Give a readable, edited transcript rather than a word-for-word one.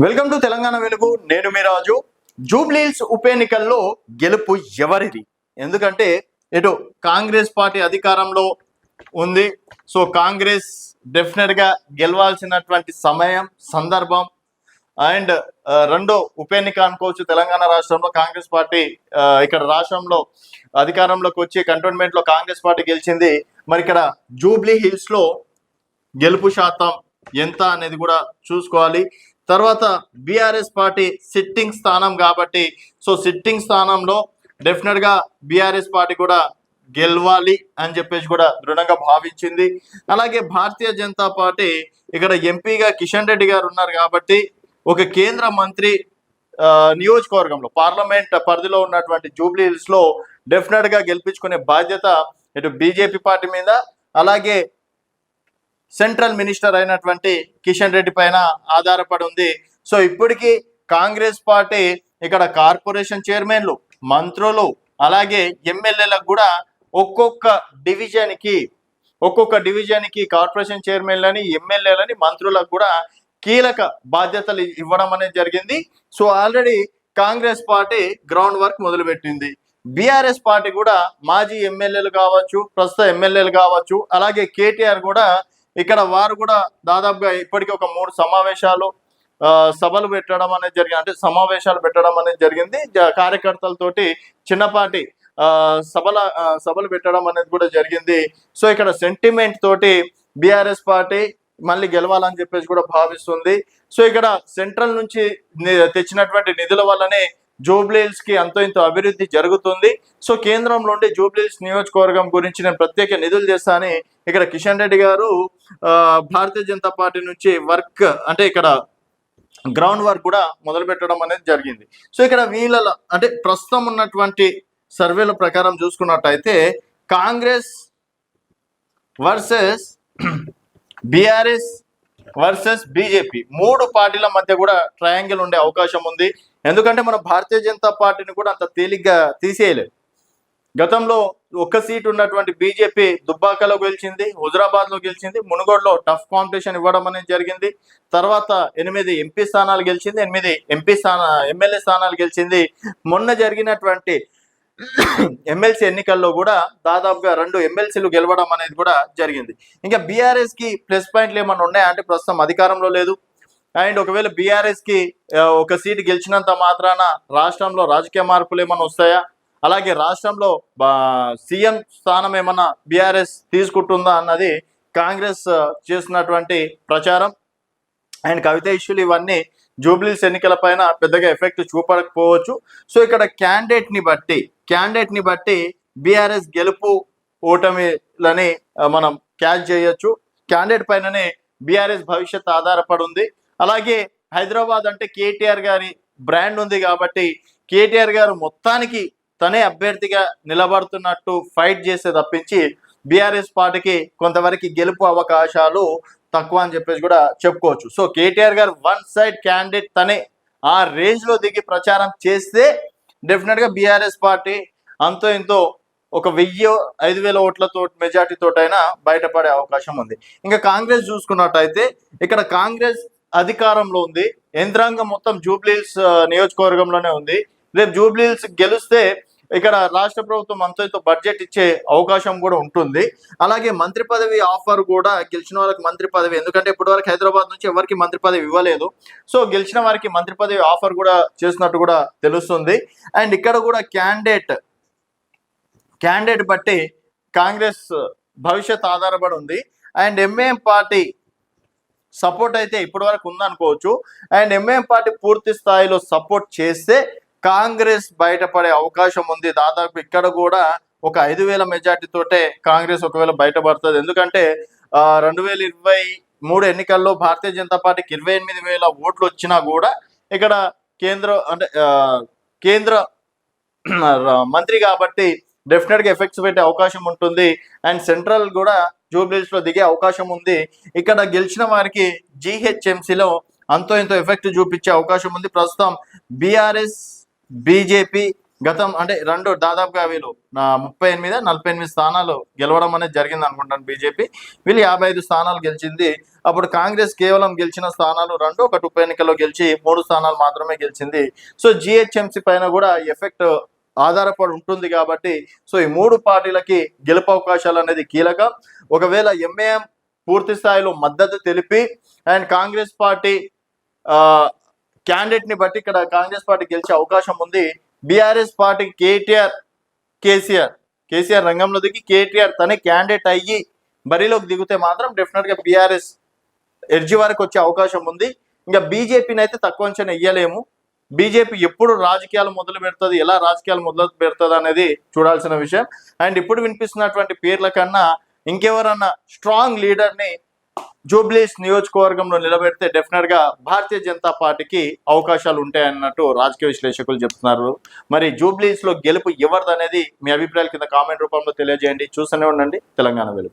Welcome to Telangana వెలుగు. నేను మీ రాజు. జూబ్లీహిల్స్ ఉప ఎన్నికల్లో గెలుపు ఎవరిది? ఎందుకంటే ఇటు కాంగ్రెస్ పార్టీ అధికారంలో ఉంది. సో కాంగ్రెస్ డెఫినెట్ గా గెలవాల్సినటువంటి సమయం సందర్భం. అండ్ రెండో ఉప ఎన్నిక అనుకోవచ్చు. తెలంగాణ రాష్ట్రంలో కాంగ్రెస్ పార్టీ ఇక్కడ రాష్ట్రంలో అధికారంలోకి వచ్చి కంటోన్మెంట్ లో కాంగ్రెస్ పార్టీ గెలిచింది. మరి ఇక్కడ జూబ్లీ హిల్స్ లో గెలుపు శాతం ఎంత అనేది కూడా చూసుకోవాలి. తర్వాత బీఆర్ఎస్ పార్టీ సిట్టింగ్ స్థానం కాబట్టి సో సిట్టింగ్ స్థానంలో డెఫినెట్ గా బీఆర్ఎస్ పార్టీ కూడా గెలవాలి అని చెప్పేసి కూడా దృఢంగా భావించింది. అలాగే భారతీయ జనతా పార్టీ ఇక్కడ ఎంపీగా కిషన్ రెడ్డి గారు ఉన్నారు కాబట్టి ఒక కేంద్ర మంత్రి నియోజకవర్గంలో పార్లమెంట్ పరిధిలో ఉన్నటువంటి జూబ్లీ హిల్స్ లో డెఫినెట్ గా గెలిపించుకునే బాధ్యత ఇటు బీజేపీ పార్టీ మీద, అలాగే సెంట్రల్ మినిస్టర్ అయినటువంటి కిషన్ రెడ్డి పైన ఆధారపడి ఉంది. సో ఇప్పటికీ కాంగ్రెస్ పార్టీ ఇక్కడ కార్పొరేషన్ చైర్మన్లు, మంత్రులు, అలాగే ఎమ్మెల్యేలకు కూడా ఒక్కొక్క డివిజన్ కి కార్పొరేషన్ చైర్మన్లని, ఎమ్మెల్యేలని, మంత్రులకు కూడా కీలక బాధ్యతలు ఇవ్వడం అనేది జరిగింది. So already Congress party ground work మొదలుపెట్టింది. బీఆర్ఎస్ పార్టీ కూడా మాజీ ఎమ్మెల్యేలు కావచ్చు, ప్రస్తుత ఎమ్మెల్యేలు కావచ్చు, అలాగే కేటీఆర్ కూడా ఇక్కడ వారు కూడా దాదాపుగా ఇప్పటికీ ఒక 3 సభలు పెట్టడం అనేది జరిగింది. అంటే సమావేశాలు పెట్టడం అనేది జరిగింది. కార్యకర్తలతోటి చిన్నపాటి సభలు పెట్టడం అనేది కూడా జరిగింది. సో ఇక్కడ సెంటిమెంట్ తోటి బీఆర్ఎస్ పార్టీ మళ్ళీ గెలవాలని చెప్పేసి కూడా భావిస్తుంది. సో ఇక్కడ సెంట్రల్ నుంచి తెచ్చినటువంటి నిధుల వల్లనే జూబ్లీహిల్స్ కి అంతో ఇంతో అభివృద్ధి జరుగుతుంది. సో కేంద్రంలో ఉండే జూబ్లీహిల్స్ నియోజకవర్గం గురించి నేను ప్రత్యేక నిధులు చేస్తానని ఇక్కడ కిషన్ రెడ్డి గారు భారతీయ జనతా పార్టీ నుంచి వర్క్ అంటే ఇక్కడ గ్రౌండ్ వర్క్ కూడా మొదలు పెట్టడం అనేది జరిగింది. సో ఇక్కడ వీళ్ళ అంటే ప్రస్తుతం ఉన్నటువంటి సర్వేల ప్రకారం చూసుకున్నట్టయితే Congress versus BRS versus BJP 3 పార్టీల మధ్య కూడా ట్రయాంగిల్ ఉండే అవకాశం ఉంది. ఎందుకంటే మన భారతీయ జనతా పార్టీని కూడా అంత తేలిగ్గా తీసేయలేదు. గతంలో 1 సీట్ ఉన్నటువంటి బీజేపీ దుబ్బాకలో గెలిచింది, హుజరాబాద్ లో గెలిచింది, మునుగోడులో టఫ్ కాంపిటీషన్ ఇవ్వడం అనేది జరిగింది. తర్వాత 8 ఎంపీ స్థానాలు గెలిచింది, 8 ఎమ్మెల్యే స్థానాలు గెలిచింది. మొన్న జరిగినటువంటి ఎమ్మెల్సీ ఎన్నికల్లో కూడా దాదాపుగా 2 ఎమ్మెల్సీలు గెలవడం అనేది కూడా జరిగింది. ఇంకా బీఆర్ఎస్ కి ప్లస్ పాయింట్లు ఏమన్నా ఉన్నాయా అంటే ప్రస్తుతం అధికారంలో లేదు. అండ్ ఒకవేళ బీఆర్ఎస్ కి 1 సీటు గెలిచినంత మాత్రాన రాష్ట్రంలో రాజకీయ మార్పులు ఏమైనా వస్తాయా, అలాగే రాష్ట్రంలో సీఎం స్థానం ఏమన్నా బీఆర్ఎస్ తీసుకుంటుందా అన్నది కాంగ్రెస్ చేస్తున్నటువంటి ప్రచారం. అండ్ కవిత ఇష్యూలు ఇవన్నీ జూబ్లీహిల్స్ ఎన్నికల పైన పెద్దగా ఎఫెక్ట్ చూపకపోవచ్చు. సో ఇక్కడ క్యాండిడేట్ ని బట్టి బీఆర్ఎస్ గెలుపు ఓటమిలని మనం క్యాచ్ చేయొచ్చు. క్యాండిడేట్ పైననే బీఆర్ఎస్ భవిష్యత్ ఆధారపడి ఉంది. అలాగే హైదరాబాద్ అంటే కేటీఆర్ గారి బ్రాండ్ ఉంది కాబట్టి కేటీఆర్ గారు మొత్తానికి తనే అభ్యర్థిగా నిలబడుతున్నట్టు ఫైట్ చేసే తప్పించి బీఆర్ఎస్ పార్టీకి కొంతవరకు గెలుపు అవకాశాలు తక్కువ అని చెప్పేసి కూడా చెప్పుకోవచ్చు. సో కేటీఆర్ గారు 1 సైడ్ క్యాండిడేట్ తనే ఆ రేంజ్ లో దిగి ప్రచారం చేస్తే డెఫినెట్ గా బీఆర్ఎస్ పార్టీ అంతో ఇంతో ఒక 1000-5000 ఓట్లతో మెజార్టీ తోటైనా బయటపడే అవకాశం ఉంది. ఇంకా కాంగ్రెస్ చూసుకున్నట్టయితే ఇక్కడ కాంగ్రెస్ అధికారంలో ఉంది. యంత్రాంగం మొత్తం జూబ్లీహిల్స్ నియోజకవర్గంలోనే ఉంది. రేపు జూబ్లీహిల్స్ గెలిస్తే ఇక్కడ రాష్ట్ర ప్రభుత్వం అంతో ఇంతో బడ్జెట్ ఇచ్చే అవకాశం కూడా ఉంటుంది. అలాగే మంత్రి పదవి ఆఫర్ కూడా గెలిచిన వాళ్ళకి మంత్రి పదవి, ఎందుకంటే ఇప్పటి వరకు హైదరాబాద్ నుంచి ఎవరికి మంత్రి పదవి ఇవ్వలేదు. సో గెలిచిన వారికి మంత్రి పదవి ఆఫర్ కూడా చేసినట్టు కూడా తెలుస్తుంది. అండ్ ఇక్కడ కూడా క్యాండిడేట్ బట్టి కాంగ్రెస్ భవిష్యత్ ఆధారపడి ఉంది. అండ్ ఎంఐఎం పార్టీ సపోర్ట్ అయితే ఇప్పటి వరకు ఉందనుకోవచ్చు. అండ్ ఎంఐఎం పార్టీ పూర్తి స్థాయిలో సపోర్ట్ చేస్తే కాంగ్రెస్ బయటపడే అవకాశం ఉంది. దాదాపు ఇక్కడ కూడా ఒక 5000 మెజార్టీ తోటే కాంగ్రెస్ ఒకవేళ బయటపడుతుంది. ఎందుకంటే 2023 ఎన్నికల్లో భారతీయ జనతా పార్టీకి 28,000 ఓట్లు వచ్చినా కూడా ఇక్కడ కేంద్ర మంత్రి కాబట్టి డెఫినెట్ గా ఎఫెక్ట్స్ పెట్టే అవకాశం ఉంటుంది. అండ్ సెంట్రల్ కూడా జూబ్లీహిల్స్ లో దిగే అవకాశం ఉంది. ఇక్కడ గెలిచిన వారికి జీహెచ్ఎంసీలో అంతో ఇంతో ఎఫెక్ట్ చూపించే అవకాశం ఉంది. ప్రస్తుతం బీఆర్ఎస్, బీజేపీ, గతం అంటే దాదాపుగా వీళ్ళు 38 48 స్థానాలు గెలవడం అనేది జరిగింది అనుకుంటాను బీజేపీ. వీళ్ళు 55 స్థానాలు గెలిచింది. అప్పుడు కాంగ్రెస్ కేవలం గెలిచిన స్థానాలు 2, ఒకటి ఉప ఎన్నికల్లో గెలిచి 3 స్థానాలు మాత్రమే గెలిచింది. సో జిహెచ్ఎంసీ పైన కూడా ఎఫెక్ట్ ఆధారపడి ఉంటుంది కాబట్టి సో ఈ 3 పార్టీలకి గెలుపు అవకాశాలు అనేది కీలకం. ఒకవేళ ఎంఐఎం పూర్తి స్థాయిలో మద్దతు తెలిపి అండ్ కాంగ్రెస్ పార్టీ క్యాండిడేట్ ని బట్టి ఇక్కడ కాంగ్రెస్ పార్టీ గెలిచే అవకాశం ఉంది. బీఆర్ఎస్ పార్టీ కేసీఆర్ రంగంలో దిగి కేటీఆర్ తనే క్యాండిడేట్ అయ్యి బరిలోకి దిగితే మాత్రం డెఫినెట్ గా బీఆర్ఎస్ ఎడ్జి వరకు వచ్చే అవకాశం ఉంది. ఇంకా బీజేపీని అయితే తక్కువ అంచనా ఇయ్యలేము. బీజేపీ ఎప్పుడు రాజకీయాలు మొదలు పెడుతుంది, ఎలా రాజకీయాలు మొదలు పెడుతుంది అనేది చూడాల్సిన విషయం. అండ్ ఇప్పుడు వినిపిస్తున్నటువంటి పేర్ల కన్నా ఇంకెవరన్నా స్ట్రాంగ్ లీడర్ని జూబ్లీస్ నియోజకవర్గంలో నిలబెడితే డెఫినెట్ గా భారతీయ జనతా పార్టీకి అవకాశాలు ఉంటాయన్నట్టు రాజకీయ విశ్లేషకులు చెప్తున్నారు. మరి జూబ్లీస్ లో గెలుపు ఎవరిదనేది మీ అభిప్రాయాల కింద కామెంట్ రూపంలో తెలియజేయండి. చూస్తూనే ఉండండి తెలంగాణ వెలుగు.